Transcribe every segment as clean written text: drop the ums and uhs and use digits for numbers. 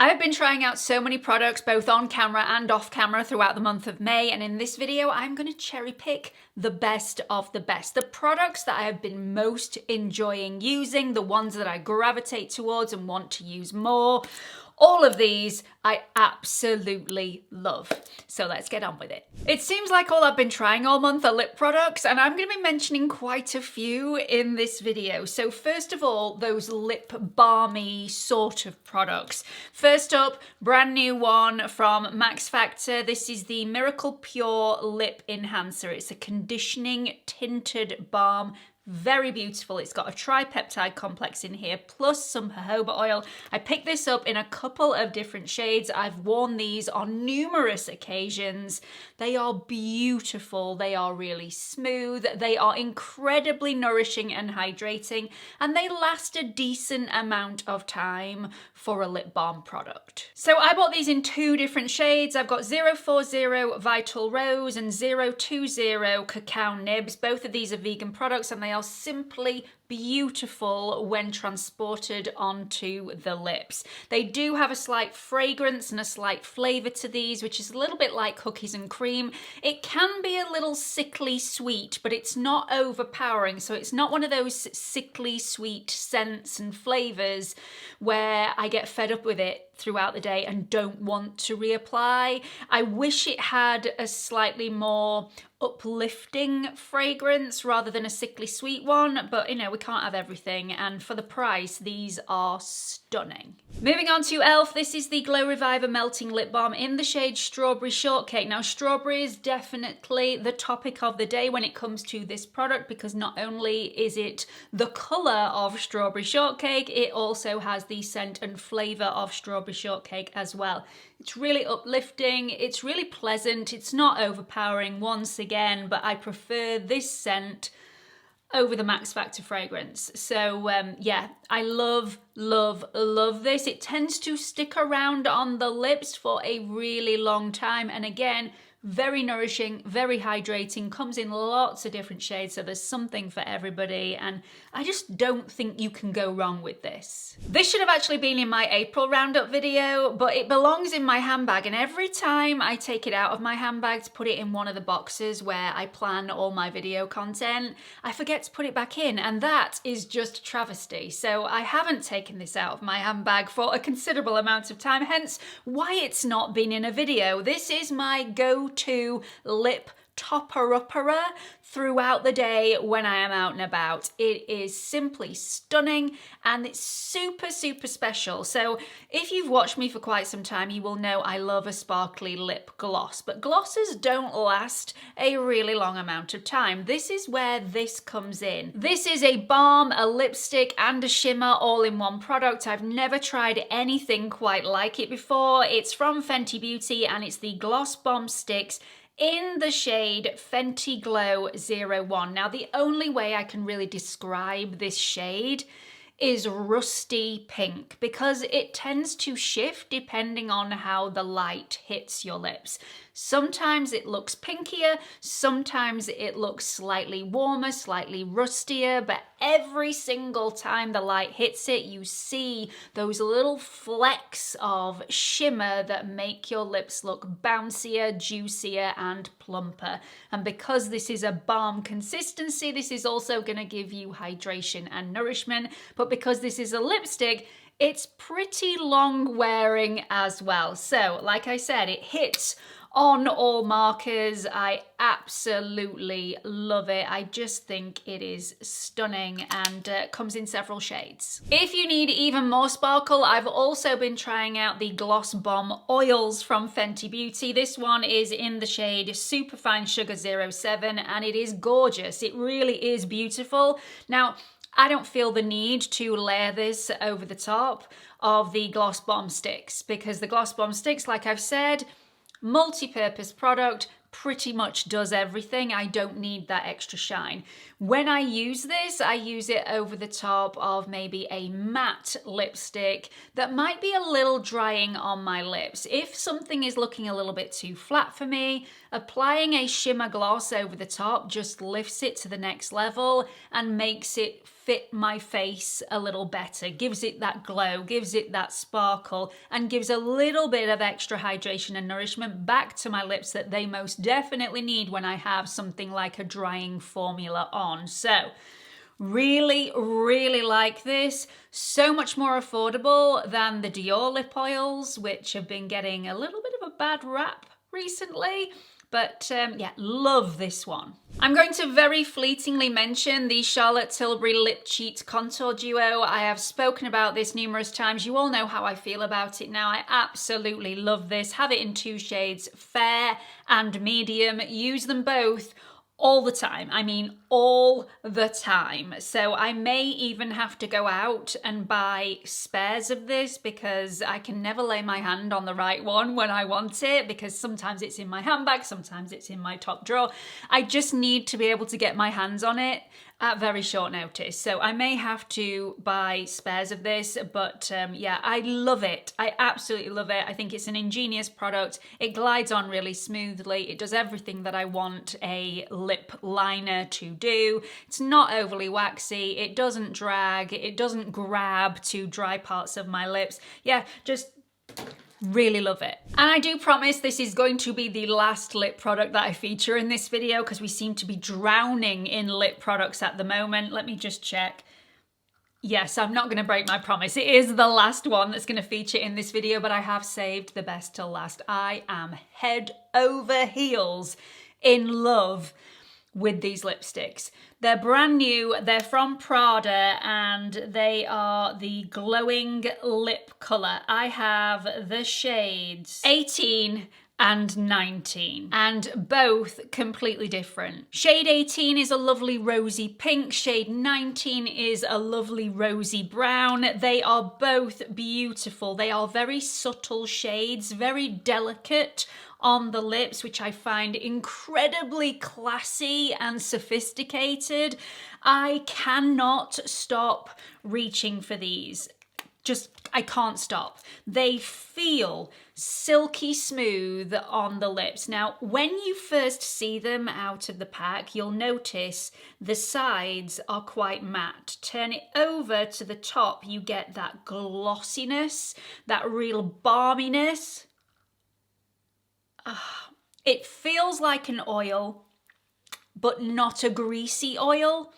I've been trying out so many products both on camera and off camera throughout the month of May, and in this video I'm going to cherry pick the best of the best. The products that I have been most enjoying using, the ones that I gravitate towards and want to use more. All of these I absolutely love. So let's get on with it. It seems like all I've been trying all month are lip products, and I'm going to be mentioning quite a few in this video. So first of all, those lip balmy sort of products. First up, brand new one from Max Factor. This is the Miracle Pure Lip Enhancer. It's a conditioning tinted balm. Very beautiful. It's got a tripeptide complex in here plus some jojoba oil. I picked this up in a couple of different shades. I've worn these on numerous occasions. They are beautiful. They are really smooth. They are incredibly nourishing and hydrating, and they last a decent amount of time for a lip balm product. So I bought these in two different shades. I've got 040 Vital Rose and 020 Cacao Nibs. Both of these are vegan products, and they are simply beautiful when transported onto the lips. They do have a slight fragrance and a slight flavour to these, which is a little bit like cookies and cream. It can be a little sickly sweet, but it's not overpowering. So it's not one of those sickly sweet scents and flavours where I get fed up with it throughout the day and don't want to reapply. I wish it had a slightly more uplifting fragrance rather than a sickly sweet one, but you know, we can't have everything, and for the price these are stunning. Moving on to E.L.F, this is the Glow Reviver Melting Lip Balm in the shade Strawberry Shortcake. Now strawberry is definitely the topic of the day when it comes to this product, because not only is it the colour of strawberry shortcake, it also has the scent and flavour of strawberry shortcake as well. It's really uplifting, it's really pleasant, it's not overpowering once again, but I prefer this scent over the Max Factor fragrance. So yeah, I love this. It tends to stick around on the lips for a really long time, and again, very nourishing, very hydrating, comes in lots of different shades, so there's something for everybody, and I just don't think you can go wrong with this. This should have actually been in my April roundup video, but it belongs in my handbag, and every time I take it out of my handbag to put it in one of the boxes where I plan all my video content, I forget to put it back in, and that is just a travesty. So I haven't taken this out of my handbag for a considerable amount of time, hence why it's not been in a video. This is my go-to lip topper-upper throughout the day when I am out and about. It is simply stunning, and it's super special. So if you've watched me for quite some time, you will know I love a sparkly lip gloss, but glosses don't last a really long amount of time. This is where this comes in. This is a balm, a lipstick, and a shimmer all in one product. I've never tried anything quite like it before. It's from Fenty Beauty, and it's the Gloss Bomb Sticks in the shade Fenty Glow 01. Now, the only way I can really describe this shade is rusty pink, because it tends to shift depending on how the light hits your lips. Sometimes it looks pinkier, sometimes it looks slightly warmer, slightly rustier, but every single time the light hits it, you see those little flecks of shimmer that make your lips look bouncier, juicier, and plumper. And because this is a balm consistency, this is also going to give you hydration and nourishment, but because this is a lipstick, it's pretty long wearing as well. So, like I said, it hits on all markers. I absolutely love it. I just think it is stunning, and comes in several shades. If you need even more sparkle, I've also been trying out the Gloss Bomb Oils from Fenty Beauty. This one is in the shade Superfine Sugar 07, and it is gorgeous. It really is beautiful. Now, I don't feel the need to layer this over the top of the Gloss Bomb Sticks, because the Gloss Bomb Sticks, like I've said, multi-purpose product, pretty much does everything. I don't need that extra shine. When I use this, I use it over the top of maybe a matte lipstick that might be a little drying on my lips. If something is looking a little bit too flat for me, applying a shimmer gloss over the top just lifts it to the next level and makes it fit my face a little better, gives it that glow, gives it that sparkle, and gives a little bit of extra hydration and nourishment back to my lips that they most definitely need when I have something like a drying formula on. So really, really like this. So much more affordable than the Dior lip oils, which have been getting a little bit of a bad rap recently. But yeah, love this one. I'm going to very fleetingly mention the Charlotte Tilbury Lip Cheat Contour Duo. I have spoken about this numerous times. You all know how I feel about it now. I absolutely love this. Have it in 2 shades, fair and medium. Use them both all the time. I mean, all the time. So I may even have to go out and buy spares of this because I can never lay my hand on the right one when I want it, because sometimes it's in my handbag, sometimes it's in my top drawer. I just need to be able to get my hands on it at very short notice. So I may have to buy spares of this, but yeah, I love it. I absolutely love it. I think it's an ingenious product. It glides on really smoothly. It does everything that I want a lip liner to do. It's not overly waxy. It doesn't drag. It doesn't grab to dry parts of my lips. Yeah, just really love it. And I do promise this is going to be the last lip product that I feature in this video, because we seem to be drowning in lip products at the moment. Let me just check. Yes, I'm not going to break my promise. It is the last one that's going to feature in this video, but I have saved the best till last. I am head over heels in love with these lipsticks. They're brand new, they're from Prada, and they are the glowing lip colour. I have the shades 18 and 19, and both completely different. Shade 18 is a lovely rosy pink, shade 19 is a lovely rosy brown. They are both beautiful. They are very subtle shades, very delicate on the lips, which I find incredibly classy and sophisticated. I cannot stop reaching for these. I can't stop. They feel silky smooth on the lips. Now, when you first see them out of the pack, you'll notice the sides are quite matte. Turn it over to the top, you get that glossiness, that real balminess. It feels like an oil, but not a greasy oil.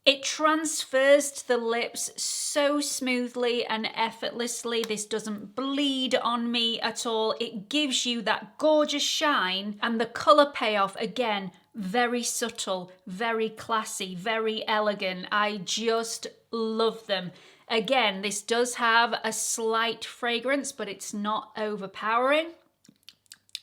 It transfers to the lips so smoothly and effortlessly. This doesn't bleed on me at all. It gives you that gorgeous shine, and the colour payoff, again, very subtle, very classy, very elegant. I just love them. Again, this does have a slight fragrance, but it's not overpowering.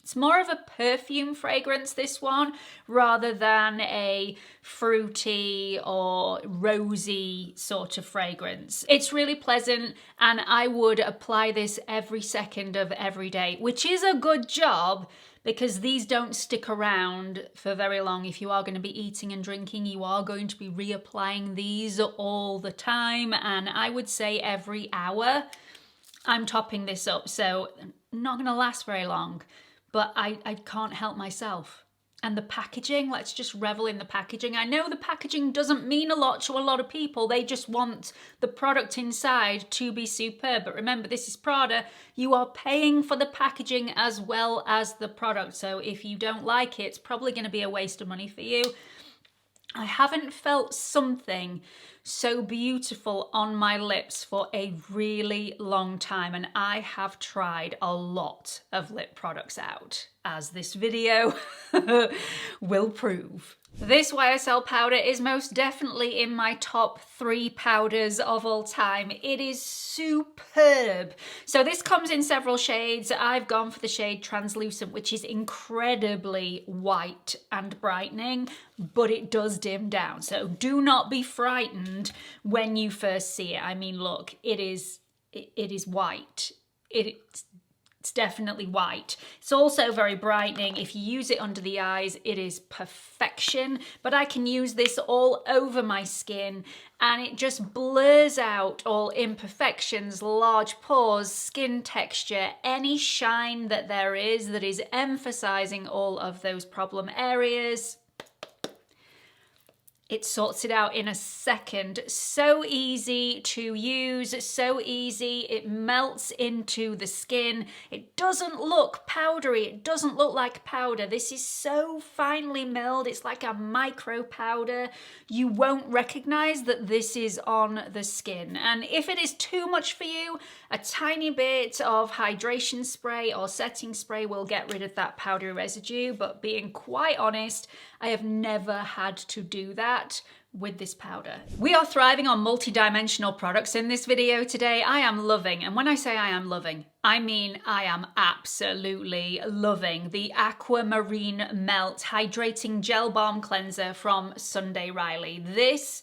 It's more of a perfume fragrance, this one, rather than a fruity or rosy sort of fragrance. It's really pleasant, and I would apply this every second of every day, which is a good job because these don't stick around for very long. If you are going to be eating and drinking, you are going to be reapplying these all the time, and I would say every hour I'm topping this up, so not going to last very long. But I can't help myself. And the packaging, let's just revel in the packaging. I know the packaging doesn't mean a lot to a lot of people. They just want the product inside to be superb. But remember, this is Prada. You are paying for the packaging as well as the product. So if you don't like it, it's probably going to be a waste of money for you. I haven't felt something so beautiful on my lips for a really long time, and I have tried a lot of lip products out, as this video will prove. This YSL powder is most definitely in my top 3 powders of all time. It is superb. So this comes in several shades. I've gone for the shade Translucent, which is incredibly white and brightening, but it does dim down. So do not be frightened when you first see it. I mean, look, it is white. It's definitely white. It's also very brightening. If you use it under the eyes, it is perfection. But I can use this all over my skin, and it just blurs out all imperfections, large pores, skin texture, any shine that there is that is emphasizing all of those problem areas. It sorts it out in a second. So easy to use, so easy. It melts into the skin. It doesn't look powdery. It doesn't look like powder. This is so finely milled. It's like a micro powder. You won't recognize that this is on the skin. And if it is too much for you, a tiny bit of hydration spray or setting spray will get rid of that powdery residue. But being quite honest, I have never had to do that with this powder. We are thriving on multi-dimensional products in this video today. I am loving, and when I say I am loving, I mean I am absolutely loving the Aquamarine Melt Hydrating Gel Balm Cleanser from Sunday Riley. This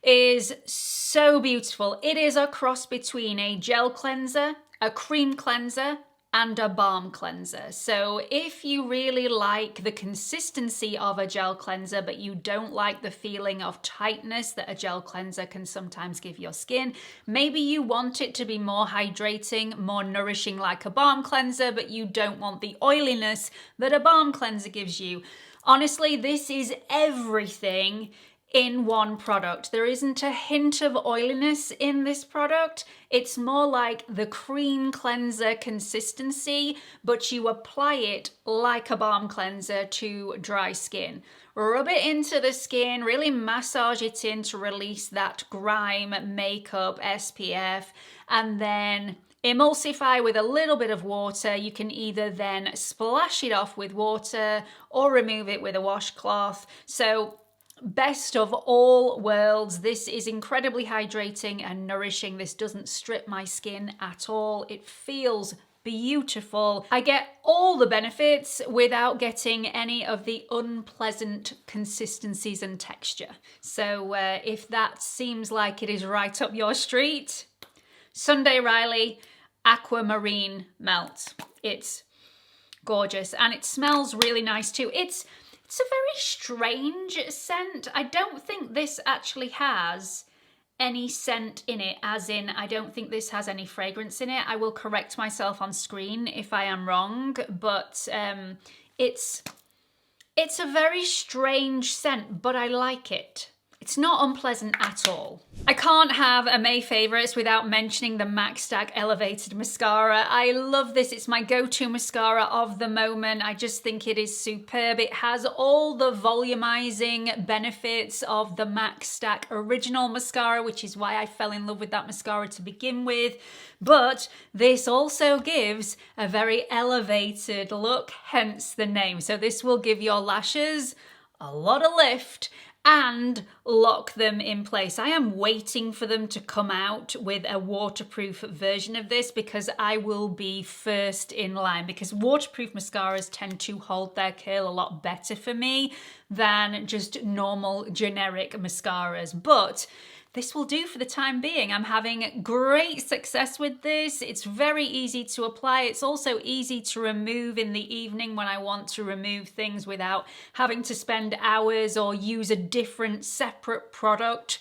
is so beautiful. It is a cross between a gel cleanser, a cream cleanser, and a balm cleanser. So if you really like the consistency of a gel cleanser, but you don't like the feeling of tightness that a gel cleanser can sometimes give your skin, maybe you want it to be more hydrating, more nourishing like a balm cleanser, but you don't want the oiliness that a balm cleanser gives you. Honestly, this is everything in one product. There isn't a hint of oiliness in this product. It's more like the cream cleanser consistency, but you apply it like a balm cleanser to dry skin. Rub it into the skin, really massage it in to release that grime, makeup, SPF, and then emulsify with a little bit of water. You can either then splash it off with water or remove it with a washcloth. So best of all worlds. This is incredibly hydrating and nourishing. This doesn't strip my skin at all. It feels beautiful. I get all the benefits without getting any of the unpleasant consistencies and texture. So if that seems like it is right up your street, Sunday Riley Aquamarine Melt. It's gorgeous and it smells really nice too. It's a very strange scent. I don't think this actually has any scent in it, as in I don't think this has any fragrance in it. I will correct myself on screen if I am wrong, but it's a very strange scent, but I like it. It's not unpleasant at all. I can't have a May favorites without mentioning the MAC Stack Elevated Mascara. I love this. It's my go-to mascara of the moment. I just think it is superb. It has all the volumizing benefits of the MAC Stack Original Mascara, which is why I fell in love with that mascara to begin with. But this also gives a very elevated look, hence the name. So this will give your lashes a lot of lift and lock them in place. I am waiting for them to come out with a waterproof version of this because I will be first in line, because waterproof mascaras tend to hold their curl a lot better for me than just normal generic mascaras. But this will do for the time being. I'm having great success with this. It's very easy to apply. It's also easy to remove in the evening when I want to remove things without having to spend hours or use a different separate product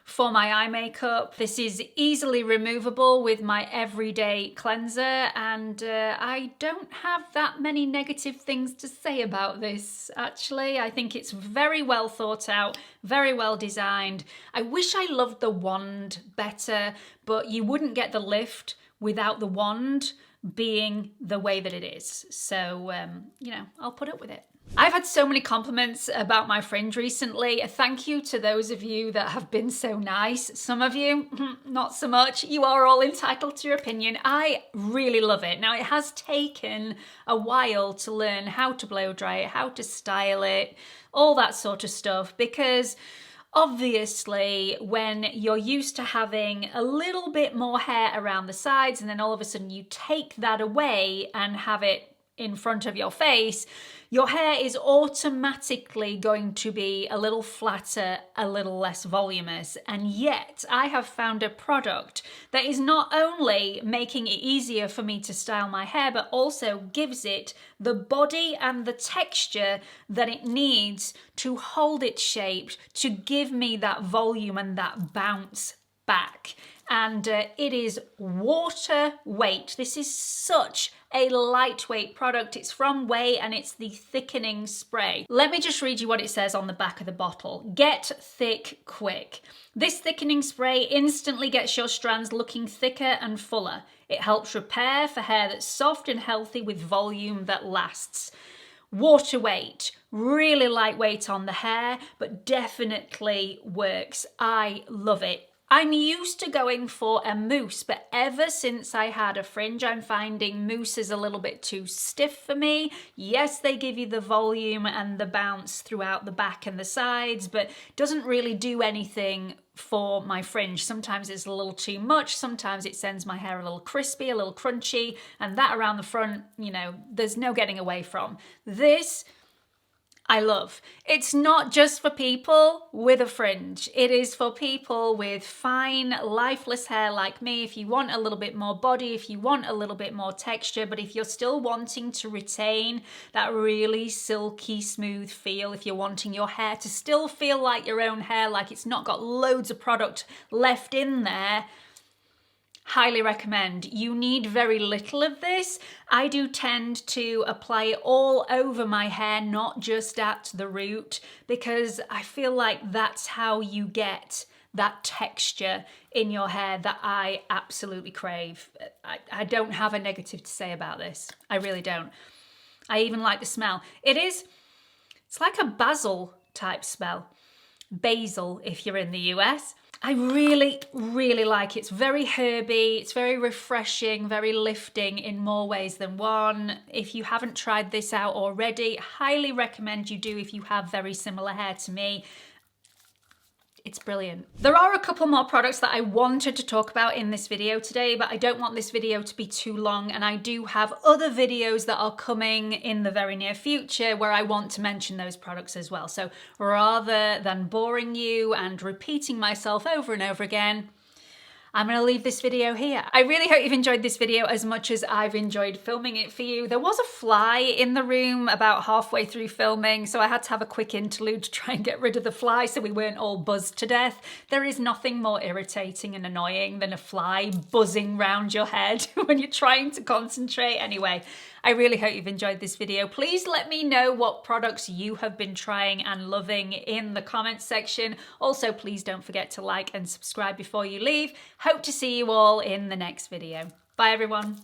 for my eye makeup. This is easily removable with my everyday cleanser, and I don't have that many negative things to say about this, actually. I think it's very well thought out, very well designed. I wish I loved the wand better, but you wouldn't get the lift without the wand being the way that it is. So, you know, I'll put up with it. I've had so many compliments about my fringe recently. Thank you to those of you that have been so nice. Some of you, not so much. You are all entitled to your opinion. I really love it. Now, it has taken a while to learn how to blow dry it, how to style it, all that sort of stuff, because obviously, when you're used to having a little bit more hair around the sides and then all of a sudden you take that away and have it in front of your face, your hair is automatically going to be a little flatter, a little less voluminous. And yet I have found a product that is not only making it easier for me to style my hair, but also gives it the body and the texture that it needs to hold its shape, to give me that volume and that bounce back. and it is water weight. This is such a lightweight product. It's from Ouai and it's the thickening spray. Let me just read you what it says on the back of the bottle. Get thick quick. This thickening spray instantly gets your strands looking thicker and fuller. It helps repair for hair that's soft and healthy with volume that lasts. Water weight, really lightweight on the hair, but definitely works. I love it. I'm used to going for a mousse, but ever since I had a fringe, I'm finding mousse is a little bit too stiff for me. Yes, they give you the volume and the bounce throughout the back and the sides, but doesn't really do anything for my fringe. Sometimes it's a little too much. Sometimes it sends my hair a little crispy, a little crunchy, and that around the front, you know, there's no getting away from. This I love. It's not just for people with a fringe. It is for people with fine, lifeless hair like me. If you want a little bit more body, if you want a little bit more texture, but if you're still wanting to retain that really silky, smooth feel, if you're wanting your hair to still feel like your own hair, like it's not got loads of product left in there, highly recommend. You need very little of this. I do tend to apply it all over my hair, not just at the root, because I feel like that's how you get that texture in your hair that I absolutely crave. I don't have a negative to say about this. I really don't. I even like the smell. It's like a basil type smell. Basil if you're in the US. I really, really like it. It's very herby, it's very refreshing, very lifting in more ways than one. If you haven't tried this out already, highly recommend you do if you have very similar hair to me. It's brilliant. There are a couple more products that I wanted to talk about in this video today, but I don't want this video to be too long, and I do have other videos that are coming in the very near future where I want to mention those products as well. So rather than boring you and repeating myself over and over again, I'm going to leave this video here. I really hope you've enjoyed this video as much as I've enjoyed filming it for you. There was a fly in the room about halfway through filming, so I had to have a quick interlude to try and get rid of the fly so we weren't all buzzed to death. There is nothing more irritating and annoying than a fly buzzing round your head when you're trying to concentrate. Anyway, I really hope you've enjoyed this video. Please let me know what products you have been trying and loving in the comments section. Also, please don't forget to like and subscribe before you leave. Hope to see you all in the next video. Bye everyone.